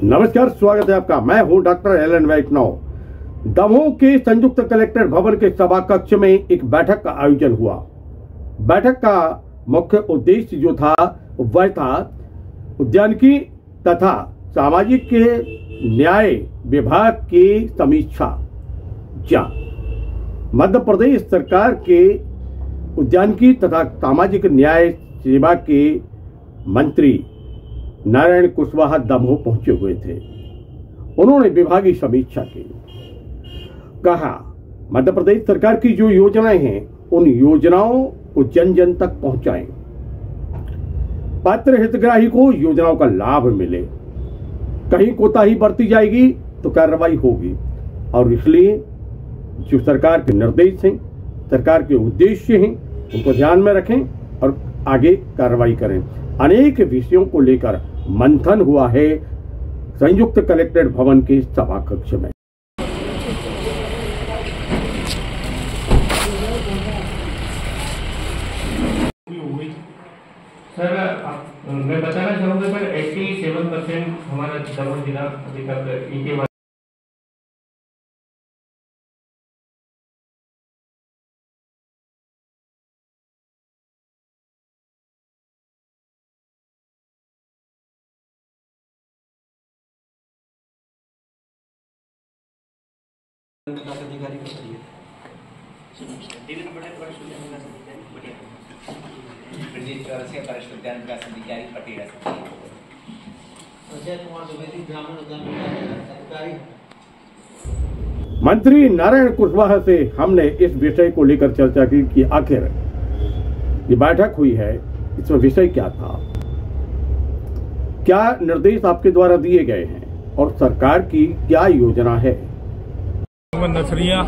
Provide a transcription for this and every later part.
नमस्कार, स्वागत है आपका। मैं हूं डॉक्टर एलन वैष्णव। दमोह के संयुक्त कलेक्टर भवन के सभा कक्ष में एक बैठक का आयोजन हुआ। बैठक का मुख्य उद्देश्य जो था वह था उद्यानिकी तथा सामाजिक के न्याय विभाग की समीक्षा। मध्य प्रदेश सरकार के उद्यानिकी तथा सामाजिक न्याय सेवा के मंत्री नारायण कुशवाहा दमोह पहुंचे हुए थे। उन्होंने विभागीय समीक्षा की। कहा, मध्य प्रदेश सरकार की जो योजनाएं हैं उन योजनाओं को जन जन तक पहुंचाएं, पात्र हितग्राही को योजनाओं का लाभ मिले। कहीं कोताही बरती जाएगी तो कार्रवाई होगी, और इसलिए जो सरकार के निर्देश हैं, सरकार के उद्देश्य हैं, उनको ध्यान में रखें और आगे कार्रवाई करें। अनेक विषयों को लेकर मंथन हुआ है संयुक्त कलेक्ट्रेट भवन के सभा कक्ष में। सर, मैं बताना चाहूँगा सर, 87% हमारा दमोह जिला अभी तक इनके अधिकारी मंत्री नारायण कुशवाहा से हमने इस विषय को लेकर चर्चा की कि आखिर ये बैठक हुई है, इसमें विषय क्या था, क्या निर्देश आपके द्वारा दिए गए हैं और सरकार की क्या योजना है। नर्सरियां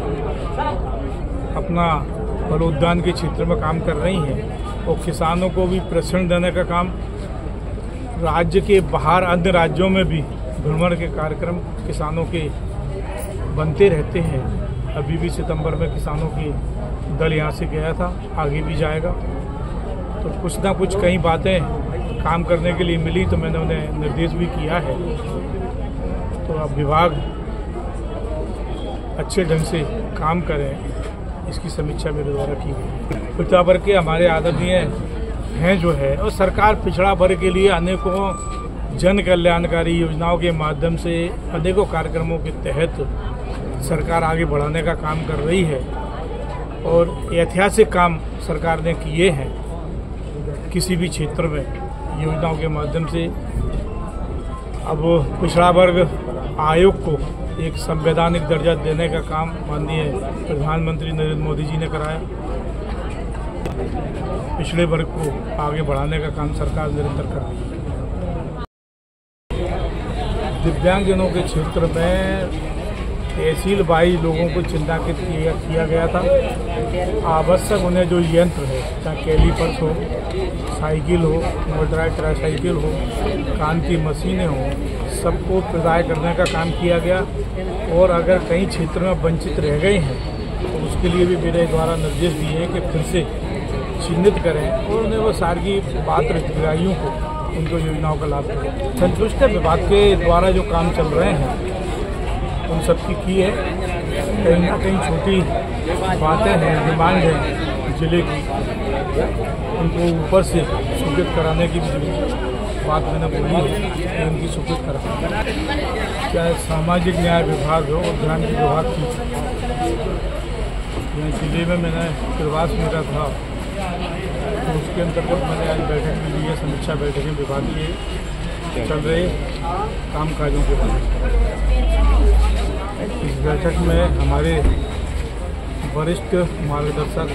अपना फलोद्यान के क्षेत्र में काम कर रही हैं और किसानों को भी प्रशिक्षण देने का काम, राज्य के बाहर अन्य राज्यों में भी भ्रमण के कार्यक्रम किसानों के बनते रहते हैं। अभी भी सितंबर में किसानों की दल यहाँ से गया था, आगे भी जाएगा। तो कुछ ना कुछ कई बातें काम करने के लिए मिली तो मैंने उन्हें निर्देश भी किया है। तो अब विभाग अच्छे ढंग से काम करें, इसकी समीक्षा मेरे द्वारा की गई। पिछड़ा वर्ग के हमारे आदरणीय हैं जो है, और सरकार पिछड़ा वर्ग के लिए अनेकों जन कल्याणकारी योजनाओं के माध्यम से अनेकों कार्यक्रमों के तहत सरकार आगे बढ़ाने का काम कर रही है और ऐतिहासिक काम सरकार ने किए हैं। किसी भी क्षेत्र में योजनाओं के माध्यम से अब पिछड़ा वर्ग आयोग को एक संवैधानिक दर्जा देने का काम माननीय प्रधानमंत्री नरेंद्र मोदी जी ने कराया। पिछड़े वर्ग को आगे बढ़ाने का काम सरकार निरंतर कर रही है। दिव्यांगजनों के क्षेत्र में तहसील वाइज लोगों को चिन्हांकित किया गया था। आवश्यक उन्हें जो यंत्र है, चाहे कैलीपर्स हो, साइकिल हो, मोटराइज ट्राईसाइकिल हो, कान की मशीनें हो, सबको प्रदाय करने का काम किया गया। और अगर कई क्षेत्र में वंचित रह गए हैं तो उसके लिए भी मेरे द्वारा निर्देश दिए हैं कि फिर से चिन्हित करें और उन्हें वो सारी पात्र हितग्राहियों को उनको योजनाओं का लाभ दें। संतुष्ट विभाग के द्वारा जो काम चल रहे हैं उन सबकी की है। कहीं ना कहीं छोटी बातें हैं, डिमांड है जिले की, उनको ऊपर से स्वीकृत कराने की बात मैंने बोली है कि उनकी स्वीकृत करा। चाहे सामाजिक न्याय विभाग हो, उद्यान विभाग की, जिले में मैंने प्रवास मेरा था तो उसके अंतर्गत मैंने आज बैठक में ली है। समीक्षा बैठकें विभाग के चल रहे कामकाजों के बारे में। इस बैठक में हमारे वरिष्ठ मार्गदर्शक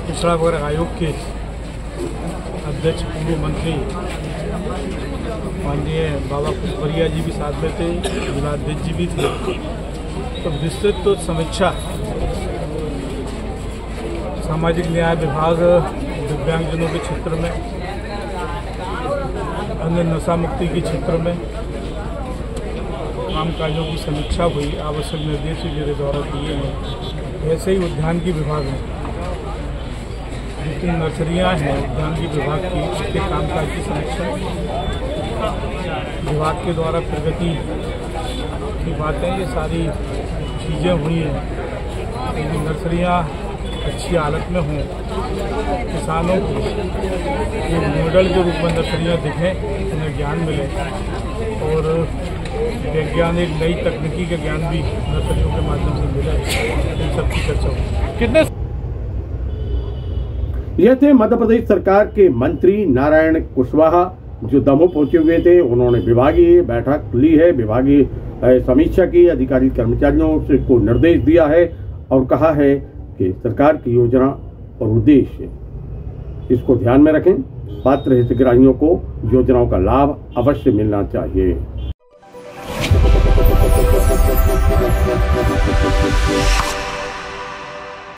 पिछड़ा वर्ग आयोग के अध्यक्ष पूर्व मंत्री माननीय बाबा पुष्परिया जी भी साथ में थे, जिलाध्यक्ष जी भी थे। तो विस्तृत समीक्षा सामाजिक न्याय विभाग दिव्यांगजनों के क्षेत्र में, अन्य नशा मुक्ति के क्षेत्र में कामकाजों की समीक्षा हुई। आवश्यक निर्देश मेरे द्वारा दिए हैं। ऐसे ही उद्यान की विभाग में जितनी नर्सरियाँ हैं उद्यानिकी विभाग की, उसके कामकाज की समीक्षा, विभाग के द्वारा प्रगति की बातें, ये सारी चीज़ें हुई हैं। यदि नर्सरियाँ अच्छी हालत में हों, किसानों को एक मॉडल के रूप में नर्सरियाँ दिखें, उन्हें ज्ञान मिले और वैज्ञानिक नई तकनीकी का ज्ञान भी नर्सरियों के माध्यम से मिले, इन सब की चर्चा होगी। कितने ये थे मध्य प्रदेश सरकार के मंत्री नारायण कुशवाहा, जो दमोह पहुंचे हुए थे। उन्होंने विभागीय बैठक ली है, विभागीय समीक्षा की, अधिकारी कर्मचारियों से को निर्देश दिया है और कहा है कि सरकार की योजना और उद्देश्य इसको ध्यान में रखें। पात्र हितग्राहियों को योजनाओं का लाभ अवश्य मिलना चाहिए।